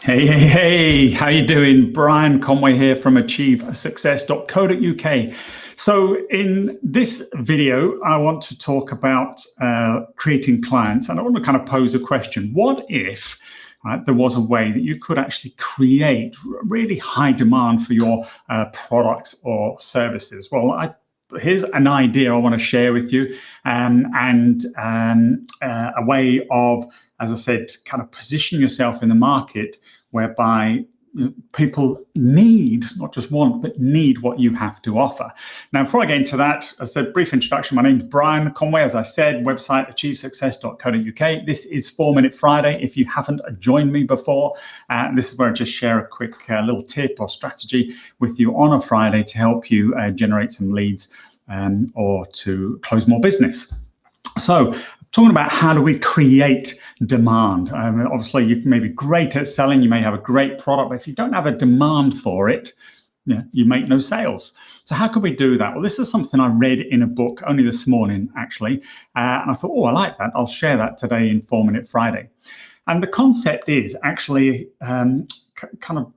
Hey, how you doing? Brian Conway here from achievesuccess.co.uk. So in this video, I want to talk about creating clients, and I want to kind of pose a question. What if there was a way that you could actually create really high demand for your products or services? Well, here's an idea I want to share with you, and a way of, as I said, kind of position yourself in the market whereby people need, not just want, but need what you have to offer. Now, before I get into that, as a brief introduction, my name is Brian Conway, as I said, website achievesuccess.co.uk. This is 4-Minute Friday. If you haven't joined me before, this is where I just share a quick little tip or strategy with you on a Friday to help you generate some leads or to close more business. So, talking about how do we create demand. Obviously, you may be great at selling, you may have a great product, but if you don't have a demand for it, you make no sales. So how could we do that? Well, this is something I read in a book only this morning, actually, and I thought, oh, I like that. I'll share that today in 4-Minute Friday. And the concept is actually kind of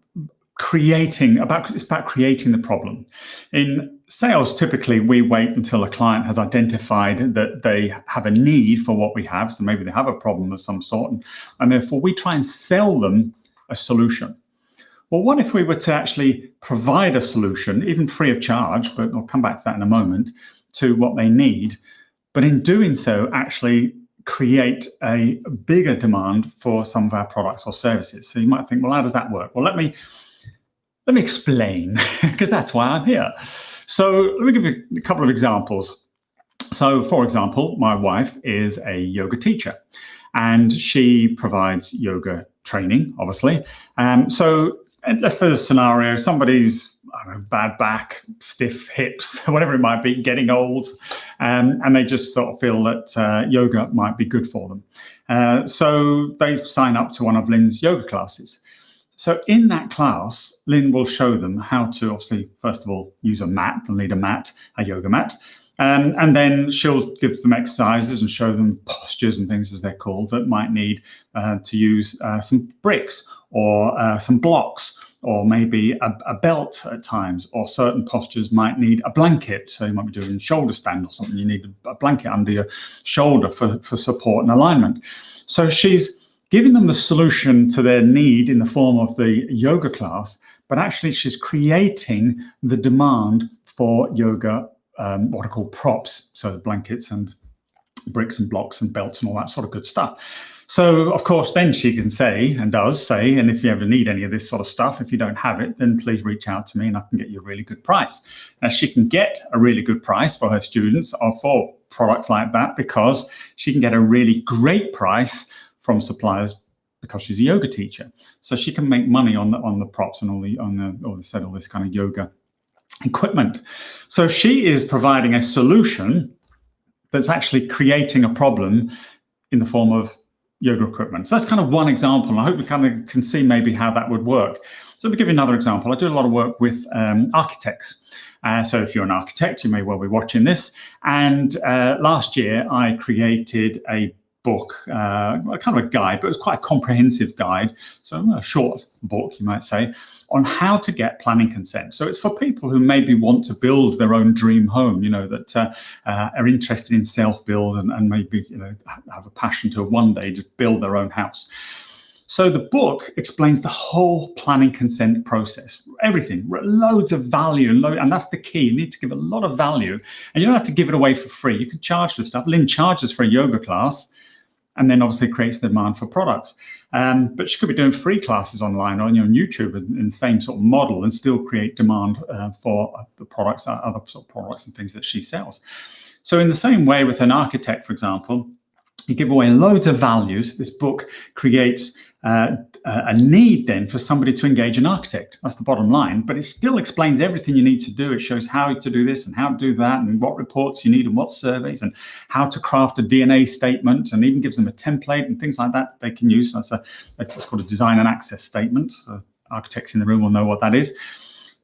it's about creating the problem. In sales, typically we wait until a client has identified that they have a need for what we have. So maybe they have a problem of some sort, and therefore we try and sell them a solution. Well, what if we were to actually provide a solution, even free of charge, but I'll come back to that in a moment, to what they need, but in doing so, actually create a bigger demand for some of our products or services. So you might think, well, how does that work? Well, let me explain, because that's why I'm here. So let me give you a couple of examples. So, for example, my wife is a yoga teacher, and she provides yoga training, obviously. So let's say the scenario, somebody's, I don't know, bad back, stiff hips, whatever it might be, getting old, and they just sort of feel that yoga might be good for them. So they sign up to one of Lynn's yoga classes. So in that class, Lynn will show them how to, obviously, first of all, use a mat. They'll need a yoga mat. And then she'll give them exercises and show them postures and things, as they're called, that might need to use some bricks or some blocks, or maybe a belt at times, or certain postures might need a blanket. So you might be doing shoulder stand or something. You need a blanket under your shoulder for support and alignment. So she's giving them the solution to their need in the form of the yoga class, but actually she's creating the demand for yoga, what are called props, so blankets and bricks and blocks and belts and all that sort of good stuff. So, of course, then she can say, and does say, and if you ever need any of this sort of stuff, if you don't have it, then please reach out to me and I can get you a really good price. Now, she can get a really good price for her students or for products like that because she can get a really great price from suppliers because she's a yoga teacher. So she can make money on the props and all this kind of yoga equipment. So she is providing a solution that's actually creating a problem in the form of yoga equipment. So that's kind of one example, and I hope we kind of can see maybe how that would work. So let me give you another example. I do a lot of work with architects. So if you're an architect, you may well be watching this. And last year I created a book, kind of a guide, but it was quite a comprehensive guide, so a short book, you might say, on how to get planning consent. So it's for people who maybe want to build their own dream home, that are interested in self-build and maybe, have a passion to one day just build their own house. So the book explains the whole planning consent process, everything, loads of value, and that's the key. You need to give a lot of value, and you don't have to give it away for free. You can charge for stuff. Lynn charges for a yoga class, and then obviously creates the demand for products. But she could be doing free classes online or on YouTube in the same sort of model and still create demand for the products, other sort of products and things that she sells. So in the same way with an architect, for example, you give away loads of values. This book creates a need then for somebody to engage an architect. That's the bottom line, but it still explains everything you need to do. It shows how to do this and how to do that and what reports you need and what surveys and how to craft a DNA statement, and even gives them a template and things like that they can use. That's what's called a design and access statement. So architects in the room will know what that is.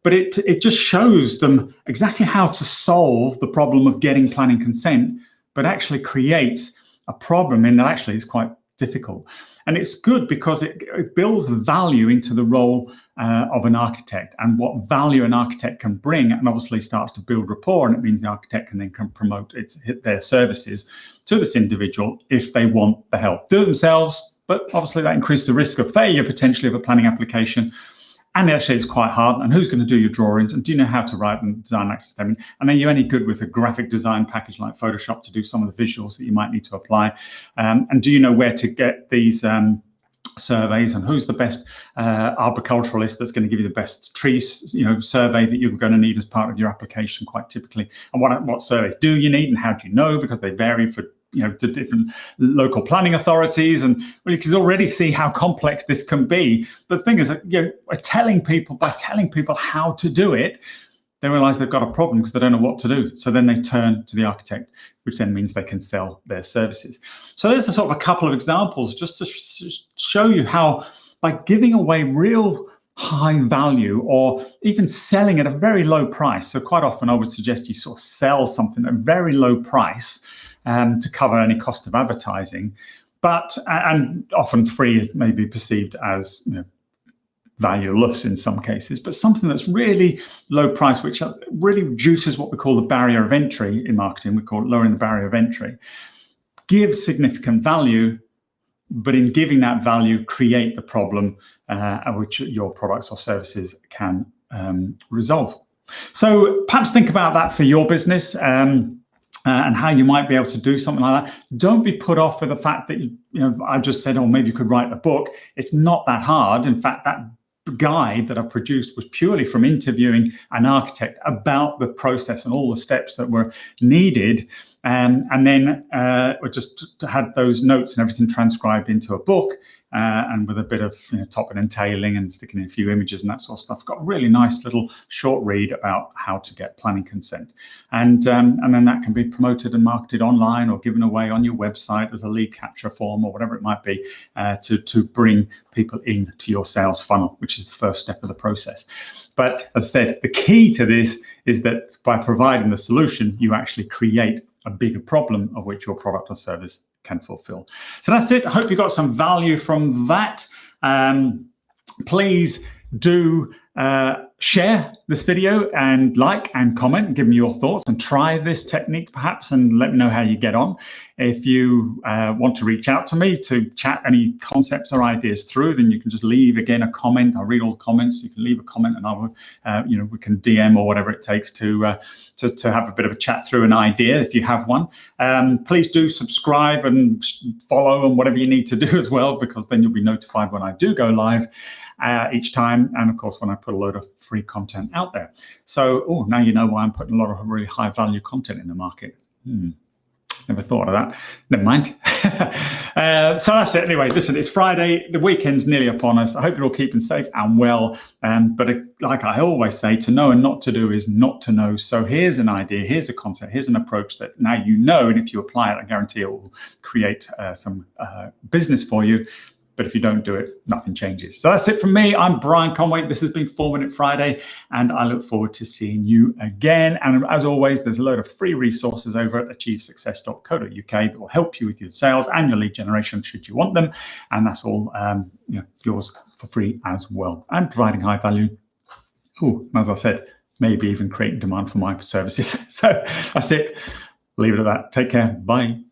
But it just shows them exactly how to solve the problem of getting planning consent, but actually creates a problem in that actually it's quite difficult. And it's good because it builds value into the role of an architect and what value an architect can bring, and obviously starts to build rapport, and it means the architect can then promote their services to this individual if they want the help. Do it themselves, but obviously that increases the risk of failure potentially of a planning application. And actually, it's quite hard. And who's going to do your drawings? And do you know how to write and design access statement? And are you any good with a graphic design package like Photoshop to do some of the visuals that you might need to apply? And do you know where to get these surveys, and who's the best arboriculturalist that's going to give you the best trees survey that you're going to need as part of your application quite typically? And what surveys do you need, and how do you know? Because they vary for to different local planning authorities, and you can already see how complex this can be. But the thing is, by telling people how to do it, they realize they've got a problem because they don't know what to do. So then they turn to the architect, which then means they can sell their services. So there's a couple of examples just to show you how, by giving away real high value, or even selling at a very low price. So quite often I would suggest you sort of sell something at a very low price to cover any cost of advertising, and often free may be perceived as valueless in some cases, but something that's really low price, which really reduces what we call the barrier of entry in marketing. We call it lowering the barrier of entry, gives significant value, but in giving that value, create the problem which your products or services can resolve. So perhaps think about that for your business. And how you might be able to do something like that. Don't be put off with the fact that I just said, oh, maybe you could write a book. It's not that hard. In fact, that guide that I produced was purely from interviewing an architect about the process and all the steps that were needed, and then we just had those notes and everything transcribed into a book. And with a bit of topping and tailing and sticking in a few images and that sort of stuff. Got a really nice little short read about how to get planning consent. And then that can be promoted and marketed online or given away on your website as a lead capture form or whatever it might be to bring people into your sales funnel, which is the first step of the process. But as I said, the key to this is that by providing the solution, you actually create a bigger problem of which your product or service can fulfill. So that's it. I hope you got some value from that. Please do share this video and like and comment and give me your thoughts, and try this technique perhaps and let me know how you get on. If you want to reach out to me to chat any concepts or ideas through, then you can just leave again a comment. I'll read all the comments. You can leave a comment and I will, we can DM or whatever it takes to have a bit of a chat through an idea if you have one. Please do subscribe and follow and whatever you need to do as well, because then you'll be notified when I do go live each time, and of course when I put a load of free content out there. So now you know why I'm putting a lot of really high value content in the market. Never thought of that. Never mind. So that's it. Anyway, listen, it's Friday. The weekend's nearly upon us. I hope you're all keeping safe and well. But like I always say, to know and not to do is not to know. So here's an idea, here's a concept, here's an approach that now you know, and if you apply it, I guarantee it will create some business for you. But if you don't do it, nothing changes. So that's it from me. I'm Brian Conway. This has been 4 Minute Friday, and I look forward to seeing you again. And as always, there's a load of free resources over at achievesuccess.co.uk that will help you with your sales and your lead generation should you want them. And that's all yours for free as well. And providing high value. As I said, maybe even creating demand for my services. So that's it. Leave it at that. Take care. Bye.